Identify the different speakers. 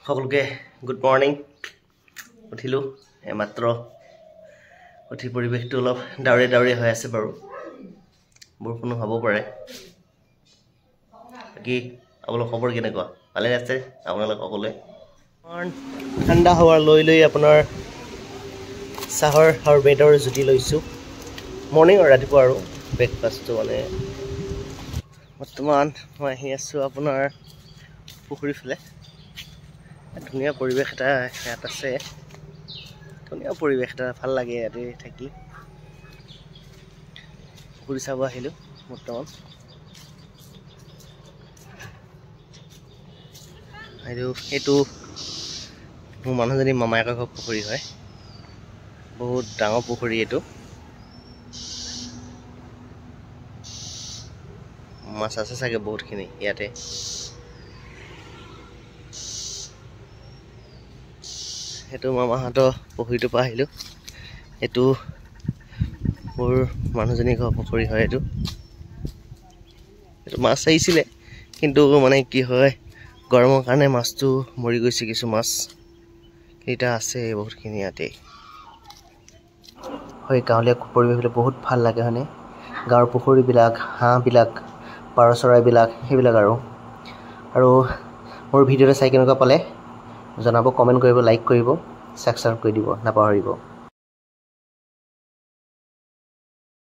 Speaker 1: সকলোকে good morning উঠিলো মাত্ৰ উঠি পৰিৱেশটো অলপ ডাৱৰীয়া হৈ আছে বাৰু বৰষুণ হ'ব পাৰে কি আপোনালোকৰ খবৰ কেনেকুৱা ভালে আছে আপোনালোক সকলোৱে ঠাণ্ডা হাৱা লৈ আপোনাৰ চাহৰ আৰু ব্ৰেডৰ জুতি লৈছো মৰ্নিং আৰু ৰাতিপুৱা আৰু ব্ৰেকফাষ্টটো মানে বৰ্তমান মই আহি আছো আপোনাৰ পুখুৰী ফালে ধুনীয়া পৰিৱেশ এটা ইয়াত আছে ধুনীয়া পৰিৱেশ এটা ভাল লাগে ইয়াতে থাকি পুখুৰী চাব আহিলোঁ বৰ্তমান আৰু এইটো মোৰ মানুহজনী মামায়েকৰ ঘৰ পুখুৰী হয় বহুত ডাঙৰ পুখুৰী এইটো মাছ আছে চাগে বহুতখিনি ইয়াতে সেইটো মামাহঁতৰ পুখুৰীটোৰ পৰা আহিলোঁ এইটো মোৰ মানুহজনী ঘৰ পুখুৰী হয় এইটো মাছ আহিছিলে কিন্তু মানে কি হয় গৰমৰ কাৰণে মাছটো মৰি গৈছে কিছু মাছ কেইটা আছে বহুতখিনি ইয়াতে হয় গাঁৱলীয়া পৰিৱেশবিলাক বহুত ভাল লাগে হয়নে গাঁৱৰ পুখুৰীবিলাক হাঁহবিলাক পাৰ চৰাইবিলাক সেইবিলাক আৰু মোৰ ভিডিঅ'টো চাই কেনেকুৱা পালে জনাব কমেণ্ট কৰিব লাইক কৰিব ছাবস্ক্ৰাইব কৰি দিব নাপাহৰিব